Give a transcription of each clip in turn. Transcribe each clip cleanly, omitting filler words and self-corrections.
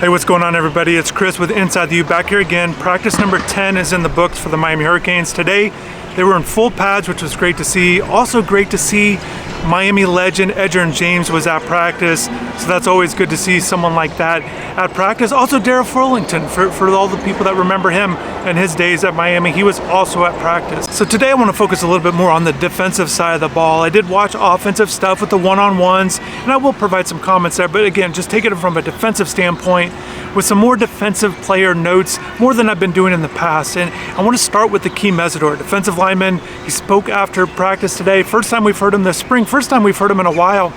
Hey, what's going on, everybody? It's Chris with InsideTheU back here again. Practice number 10 is in the books for the Miami Hurricanes. Today, they were in full pads, which was great to see. Also great to see Miami legend Edgerrin James was at practice, so that's always good to see someone like that at practice. Also Darryl Furlington, for all the people that remember him and his days at Miami, he was also at practice. So today I want to focus a little bit more on the defensive side of the ball. I did watch offensive stuff with the one-on-ones, and I will provide some comments there, but again, just take it from a defensive standpoint with some more defensive player notes, more than I've been doing in the past. And I want to start with Akheem Mesidor, defensive lineman. He spoke after practice today. First time we've heard him this spring, first time we've heard him in a while.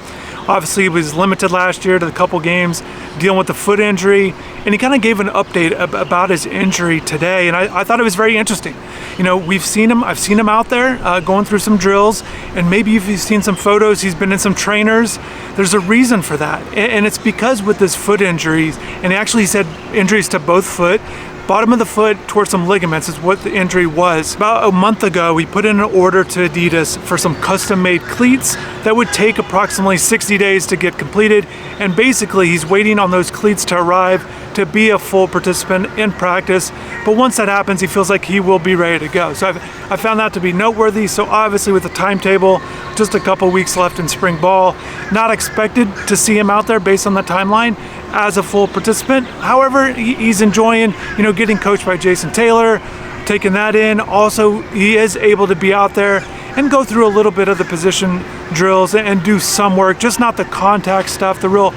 Obviously, he was limited last year to the couple games, dealing with the foot injury, and he kind of gave an update about his injury today, and I thought it was very interesting. You know, I've seen him out there going through some drills, and maybe if you've seen some photos, he's been in some trainers. There's a reason for that, and it's because with his foot injuries, and he actually said injuries to both foot, bottom of the foot towards some ligaments is what the injury was. About a month ago, we put in an order to Adidas for some custom-made cleats that would take approximately 60 days to get completed, and basically he's waiting on those cleats to arrive to be a full participant in practice. But once that happens, he feels like he will be ready to go. So I found that to be noteworthy. So obviously with the timetable, just a couple weeks left in spring ball, not expected to see him out there based on the timeline as a full participant. However, he's enjoying, getting coached by Jason Taylor, taking that in. Also, he is able to be out there and go through a little bit of the position drills and do some work, just not the contact stuff, the real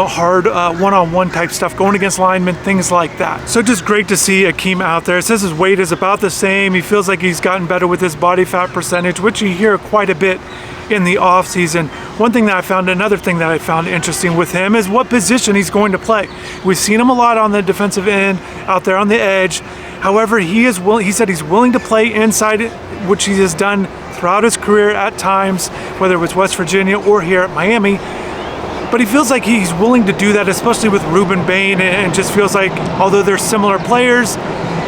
hard one-on-one type stuff, going against linemen, things like that. So just great to see Akheem out there. It says his weight is about the same. He feels like he's gotten better with his body fat percentage, which you hear quite a bit in the off season. Another thing that I found interesting with him is what position he's going to play. We've seen him a lot on the defensive end, out there on the edge. However, he said he's willing to play inside, which he has done throughout his career at times, whether it was West Virginia or here at Miami. But he feels like he's willing to do that, especially with Ruben Bain, and just feels like, although they're similar players,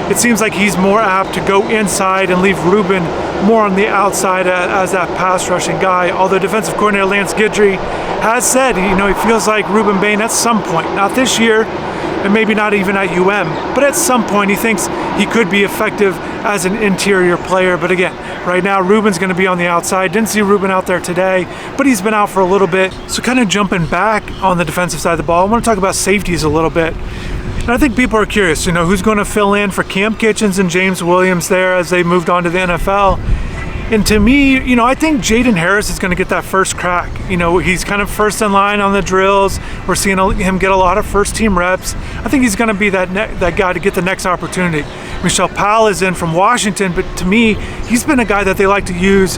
it seems like he's more apt to go inside and leave Ruben more on the outside as that pass rushing guy. Although defensive coordinator Lance Guidry has said, he feels like Ruben Bain at some point, not this year, and maybe not even at but at some point he thinks he could be effective as an interior player. But again, right now Ruben's going to be on the outside. Didn't see Ruben out there today, but he's been out for a little bit. So kind of jumping back on the defensive side of the ball, I want to talk about safeties a little bit. And I think people are curious, who's going to fill in for Cam Kitchens and James Williams there as they moved on to the NFL. And to me, I think Jaden Harris is going to get that first crack. He's kind of first in line on the drills. We're seeing him get a lot of first-team reps. I think he's going to be that guy to get the next opportunity. Michelle Powell is in from Washington, but to me, he's been a guy that they like to use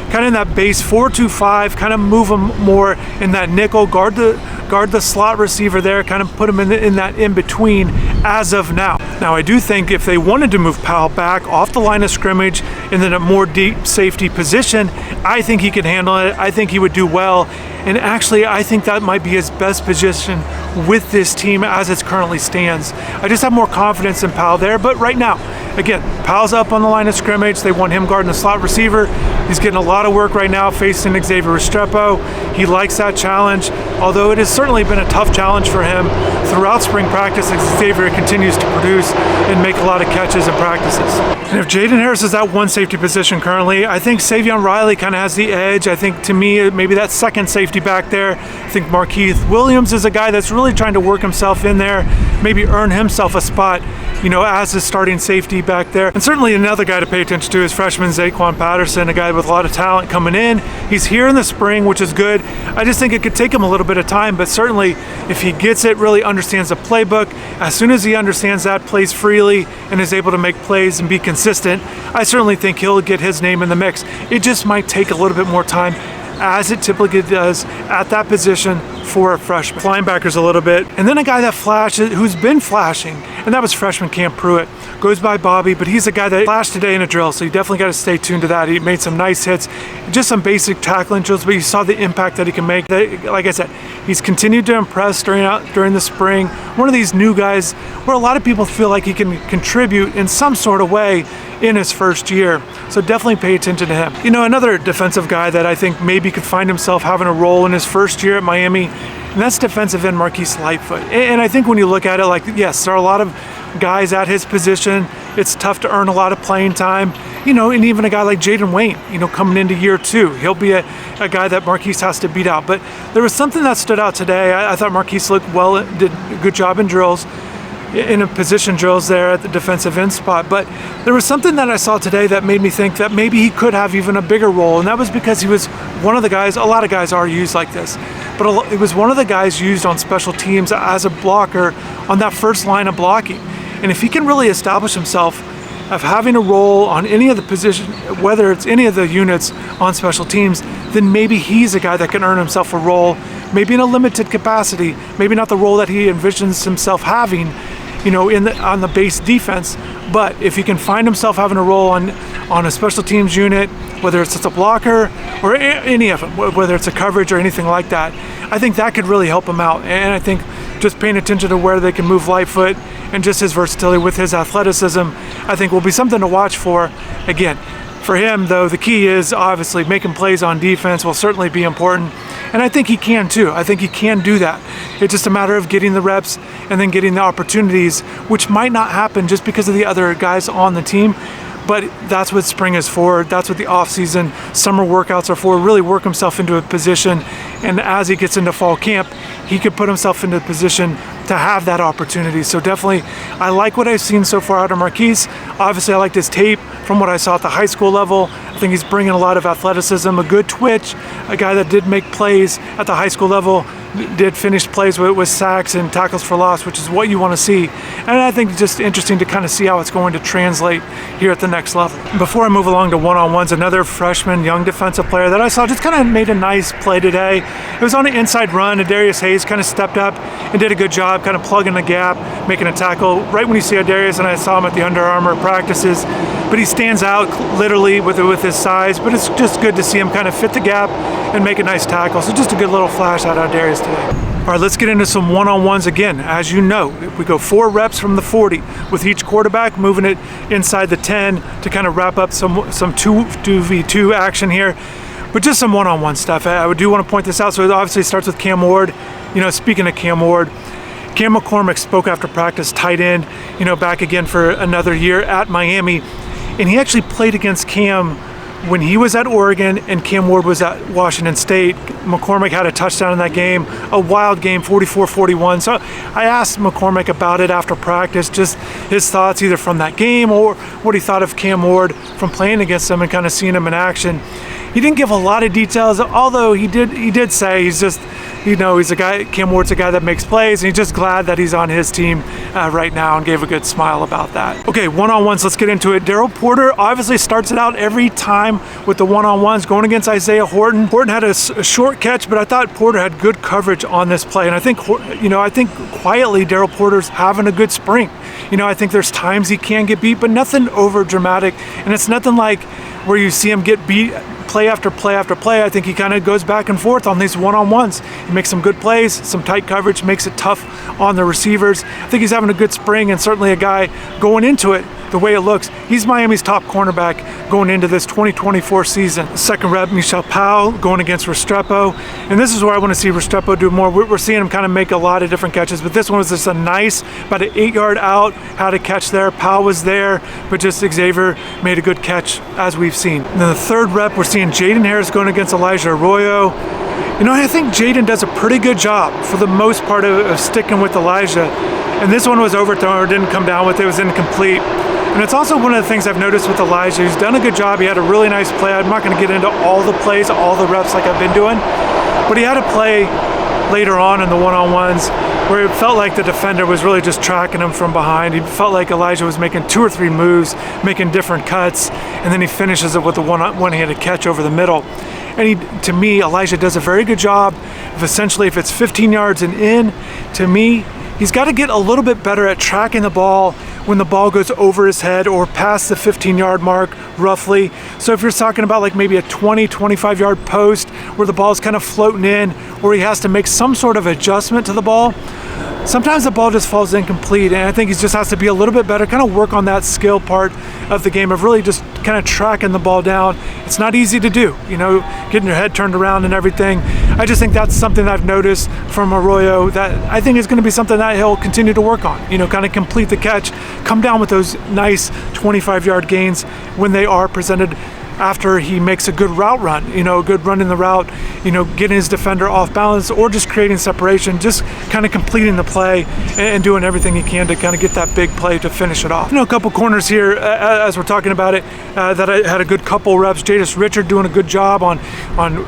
kind of in that base 4-2-5, kind of move him more in that nickel, guard the slot receiver there, kind of put him in that in-between as of now. Now, I do think if they wanted to move Powell back off the line of scrimmage and then a more deep safety position, I think he could handle it. I think he would do well. And actually, I think that might be his best position with this team as it currently stands. I just have more confidence in Powell there. But right now, again, Powell's up on the line of scrimmage. They want him guarding the slot receiver. He's getting a lot of work right now facing Xavier Restrepo. He likes that challenge, although it has certainly been a tough challenge for him. Throughout spring practice, Xavier continues to produce and make a lot of catches in practices. And if Jaden Harris is at one safety position currently, I think Savion Riley kind of has the edge. I think, to me, maybe that second safety back there. I think Markeith Williams is a guy that's really trying to work himself in there, maybe earn himself a spot, as a starting safety back there. And certainly another guy to pay attention to is freshman Zaquan Patterson, a guy with a lot of talent coming in. He's here in the spring, which is good. I just think it could take him a little bit of time, but certainly if he gets it, really understands the playbook, as soon as he understands that, plays freely, and is able to make plays and be consistent, I certainly think he'll get his name in the mix. It just might take a little bit more time, as it typically does at that position for a freshman. Linebackers a little bit. And then a guy that flashes, who's been flashing, and that was freshman Cam Pruitt. Goes by Bobby, but he's a guy that flashed today in a drill, so you definitely got to stay tuned to that. He made some nice hits, just some basic tackling drills, but you saw the impact that he can make. Like I said, he's continued to impress during the spring. One of these new guys where a lot of people feel like he can contribute in some sort of way in his first year. So definitely pay attention to him. Another defensive guy that I think maybe could find himself having a role in his first year at Miami and that's defensive end Marquise Lightfoot. And I think when you look at it, like, yes, there are a lot of guys at his position. It's tough to earn a lot of playing time, you know, and even a guy like Jaden Wayne, you know, coming into year 2, he'll be a guy that Marquise has to beat out. But there was something that stood out today. I thought Marquise looked well, did a good job in drills, in a position drills there at the defensive end spot. But there was something that I saw today that made me think that maybe he could have even a bigger role, and that was because he was one of the guys, a lot of guys are used like this, but it was one of the guys used on special teams as a blocker on that first line of blocking. And if he can really establish himself of having a role on any of the position, whether it's any of the units on special teams, then maybe he's a guy that can earn himself a role, maybe in a limited capacity, maybe not the role that he envisions himself having, you know, on the base defense. But if he can find himself having a role on a special teams unit, whether it's a blocker or any of them, whether it's a coverage or anything like that, I think that could really help him out. And I think just paying attention to where they can move Lightfoot and just his versatility with his athleticism, I think will be something to watch for. Again, for him though, the key is obviously making plays on defense will certainly be important. And I think he can too. I think he can do that. It's just a matter of getting the reps and then getting the opportunities, which might not happen just because of the other guys on the team. But that's what spring is for. That's what the off-season, summer workouts are for, really work himself into a position. And as he gets into fall camp, he could put himself into a position to have that opportunity. So definitely, I like what I've seen so far out of Marquise. Obviously, I liked his tape from what I saw at the high school level. I think he's bringing a lot of athleticism, a good twitch, a guy that did make plays at the high school level, did finish plays with sacks and tackles for loss, which is what you want to see. And I think it's just interesting to kind of see how it's going to translate here at the next level. Before I move along to one-on-ones, another freshman, young defensive player that I saw just kind of made a nice play today. It was on an inside run, and Darius Hayes kind of stepped up and did a good job kind of plugging the gap, making a tackle right when you see Darius, and I saw him at the Under Armour practices. But he stands out literally with his size, but it's just good to see him kind of fit the gap and make a nice tackle. So just a good little flash out of Darius today. All right, let's get into some one-on-ones again. As you know, we go 4 reps from the 40 with each quarterback, moving it inside the 10 to kind of wrap up some 2v2 action here. But just some one-on-one stuff. I do want to point this out. So it obviously starts with Cam Ward. You know, speaking of Cam Ward, Cam McCormick spoke after practice, tight end, you know, back again for another year at Miami. And he actually played against Cam when he was at Oregon and Cam Ward was at Washington State. McCormick had a touchdown in that game, a wild game, 44-41. So I asked McCormick about it after practice, just his thoughts either from that game or what he thought of Cam Ward from playing against him and kind of seeing him in action. He didn't give a lot of details, although he did say he's just, you know, he's a guy, Cam Ward's a guy that makes plays, and he's just glad that he's on his team right now, and gave a good smile about that. Okay, one-on-ones, let's get into it. Daryl Porter obviously starts it out every time with the one-on-ones, going against Isaiah Horton. Horton had a short catch, but I thought Porter had good coverage on this play, and I think, you know, I think quietly Daryl Porter's having a good spring. You know, I think there's times he can get beat, but nothing over dramatic, and it's nothing like where you see him get beat play after play after play. I think he kind of goes back and forth on these one-on-ones. He makes some good plays, some tight coverage, makes it tough on the receivers. I think he's having a good spring, and certainly a guy going into it the way it looks. He's Miami's top cornerback going into this 2024 season. Second rep, Michelle Powell going against Restrepo. And this is where I want to see Restrepo do more. We're seeing him kind of make a lot of different catches, but this one was just a nice, about an 8-yard out, had a catch there. Powell was there, but just Xavier made a good catch as we've seen. And then the third rep, we're seeing Jaden Harris going against Elijah Arroyo. You know, I think Jaden does a pretty good job for the most part of sticking with Elijah. And this one was overthrown or didn't come down with it, was incomplete. And it's also one of the things I've noticed with Elijah. He's done a good job. He had a really nice play. I'm not going to get into all the plays, all the reps like I've been doing, but he had a play later on in the one-on-ones where it felt like the defender was really just tracking him from behind. He felt like Elijah was making 2 or 3 moves, making different cuts, and then he finishes it with the one-handed catch over the middle. And to me, Elijah does a very good job of essentially, if it's 15 yards and in, to me, he's got to get a little bit better at tracking the ball when the ball goes over his head or past the 15-yard mark, roughly. So if you're talking about like maybe a 20, 25-yard post where the ball's kind of floating in, or he has to make some sort of adjustment to the ball, sometimes the ball just falls incomplete, and I think he just has to be a little bit better, kind of work on that skill part of the game of really just kind of tracking the ball down. It's not easy to do, you know, getting your head turned around and everything. I just think that's something that I've noticed from Arroyo that I think is going to be something that he'll continue to work on, you know, kind of complete the catch, come down with those nice 25-yard gains when they are presented after he makes a good route run, you know, a good run in the route, you know, getting his defender off balance or just creating separation, just kind of completing the play and doing everything he can to kind of get that big play to finish it off. You know, a couple corners here as we're talking about it that I had a good couple reps. Jadis Richard doing a good job on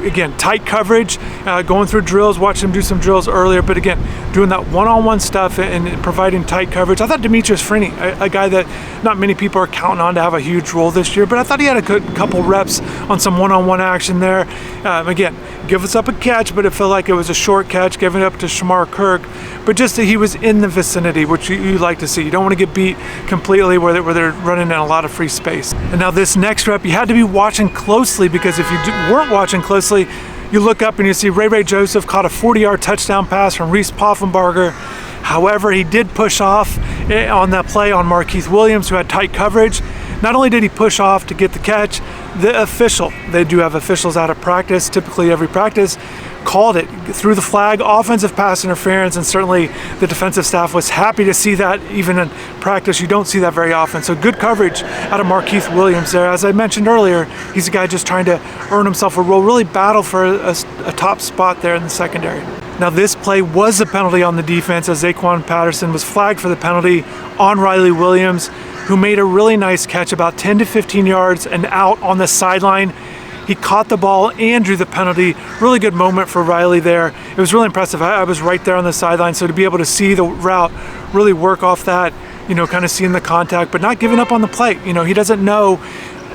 again, tight coverage, going through drills, watched him do some drills earlier, but again, doing that one-on-one stuff and providing tight coverage. I thought Demetrius Freeney, a guy that not many people are counting on to have a huge role this year, but I thought he had a good couple reps on some one-on-one action there. Again, give us up a catch, but it felt like it was a short catch, giving it up to Shamar Kirk, but just that he was in the vicinity, which you like to see. You don't want to get beat completely where they're running in a lot of free space. And now this next rep, you had to be watching closely, because if you weren't watching closely, you look up and you see Ray Joseph caught a 40-yard touchdown pass from Reese Poffenbarger. However, he did push off on that play on Markeith Williams, who had tight coverage. Not only did he push off to get the catch, the official, they do have officials out of practice, typically every practice, called it, threw the flag, offensive pass interference, and certainly the defensive staff was happy to see that. Even in practice, you don't see that very often. So good coverage out of Markeith Williams there. As I mentioned earlier, he's a guy just trying to earn himself a role, really battle for a top spot there in the secondary. Now this play was a penalty on the defense, as Zaquan Patterson was flagged for the penalty on Riley Williams, who made a really nice catch about 10 to 15 yards and out on the sideline. He caught the ball and drew the penalty. Really good moment for Riley there. It was really impressive. I was right there on the sideline, so to be able to see the route, really work off that, you know, kind of seeing the contact, but not giving up on the play. You know, he doesn't know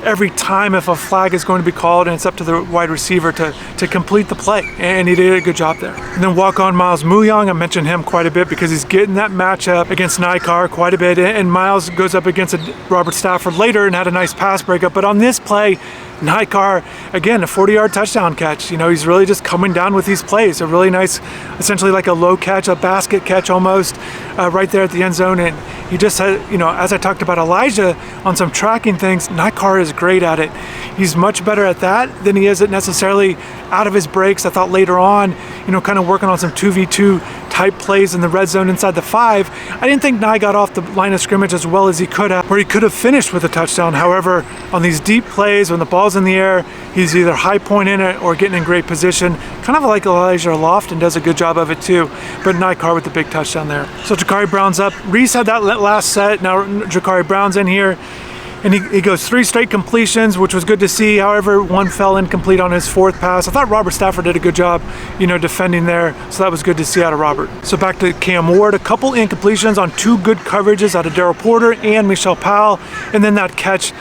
every time if a flag is going to be called, and it's up to the wide receiver to complete the play, and he did a good job there. And then walk-on Miles Muyong, I mentioned him quite a bit because he's getting that matchup against Nikar quite a bit, and Miles goes up against Robert Stafford later and had a nice pass breakup, but on this play, Nikar, again, a 40-yard touchdown catch. You know, he's really just coming down with these plays. A really nice, essentially like a low catch, a basket catch almost, right there at the end zone. And he just had, you know, as I talked about Elijah on some tracking things, Nikar is great at it. He's much better at that than he is at necessarily out of his breaks. I thought later on, you know, kind of working on some 2v2 type plays in the red zone inside the 5. I didn't think Nye got off the line of scrimmage as well as he could have, where he could have finished with a touchdown. However, on these deep plays, when the ball's in the air, he's either high point in it or getting in great position, kind of like Elijah Lofton does a good job of it too, but Nikar with the big touchdown there. So Jakari Brown's up. Reese had that last set. Now Jakari Brown's in here, and he goes 3 straight completions, which was good to see. However, one fell incomplete on his 4th pass. I thought Robert Stafford did a good job, you know, defending there, so that was good to see out of Robert. So back to Cam Ward, a couple incompletions on 2 good coverages out of Darryl Porter and Michelle Powell, and then that catch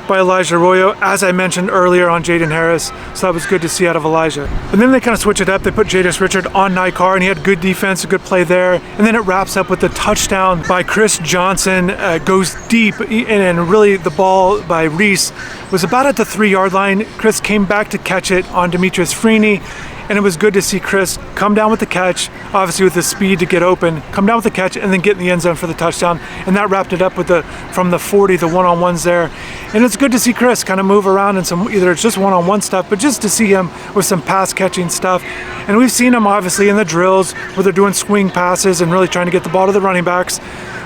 by Elijah Arroyo, as I mentioned earlier, on Jaden Harris, so that was good to see out of Elijah. And then they kind of switch it up. They put Jadis Richard on Nikar, and he had good defense, a good play there. And then it wraps up with the touchdown by Chris Johnson, goes deep, and really the ball by Reese was about at the 3-yard line. Chris came back to catch it on Demetrius Freeney, and it was good to see Chris come down with the catch, obviously with the speed to get open, come down with the catch, and then get in the end zone for the touchdown. And that wrapped it up with from the 40, the one-on-ones there. And it's good to see Chris kind of move around in some, either it's just one-on-one stuff, but just to see him with some pass-catching stuff. And we've seen him obviously in the drills where they're doing swing passes and really trying to get the ball to the running backs.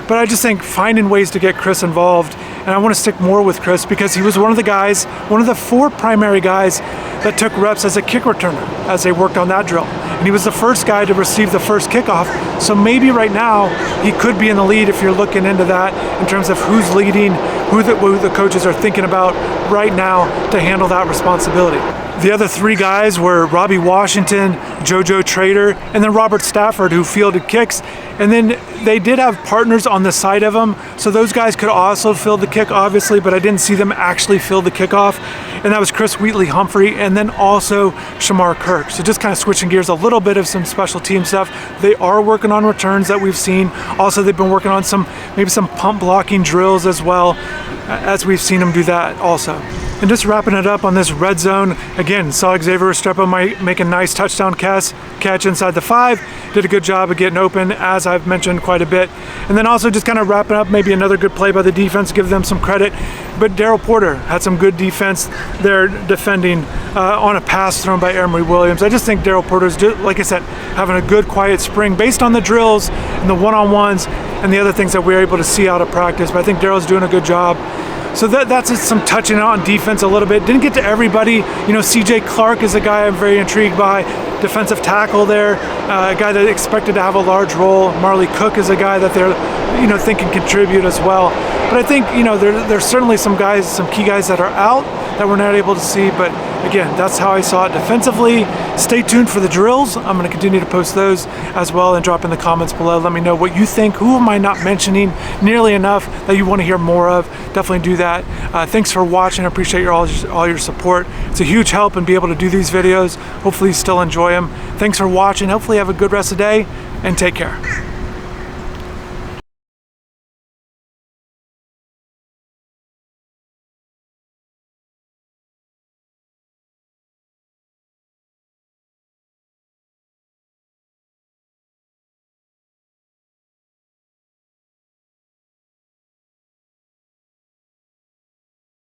But I just think finding ways to get Chris involved, and I want to stick more with Chris because he was one of the guys, one of the 4 primary guys that took reps as a kick returner as they worked on that drill. And he was the first guy to receive the first kickoff. So maybe right now he could be in the lead if you're looking into that in terms of who's leading, who the coaches are thinking about right now to handle that responsibility. The other 3 guys were Robbie Washington, JoJo Trader, and then Robert Stafford, who fielded kicks. And then they did have partners on the side of them, so those guys could also field the kick, obviously, but I didn't see them actually field the kickoff. And that was Chris Wheatley-Humphrey and then also Shamar Kirk. So just kind of switching gears a little bit of some special team stuff. They are working on returns that we've seen. Also, they've been working on maybe some pump blocking drills as well, as we've seen them do that also. And just wrapping it up on this red zone, again, saw Xavier Restrepo make a nice touchdown catch inside the 5. Did a good job of getting open, as I've mentioned quite a bit. And then also just kind of wrapping up, maybe another good play by the defense, give them some credit. But Daryl Porter had some good defense there defending on a pass thrown by Emery Williams. I just think Daryl Porter's, like I said, having a good quiet spring based on the drills and the one-on-ones and the other things that we're able to see out of practice. But I think Daryl's doing a good job. So that's just some touching on defense a little bit. Didn't get to everybody. You know, CJ Clark is a guy I'm very intrigued by. Defensive tackle there, a guy that expected to have a large role. Marley Cook is a guy that they're, you know, think can contribute as well. But I think, you know, there's certainly some guys, some key guys that are out that we're not able to see. But again, that's how I saw it defensively. Stay tuned for the drills. I'm going to continue to post those as well, and drop in the comments below. Let me know what you think. Who am I not mentioning nearly enough that you want to hear more of? Definitely do that. Thanks for watching. I appreciate all your support. It's a huge help in being able to do these videos. Hopefully you still enjoy them. Thanks for watching. Hopefully you have a good rest of the day, and take care.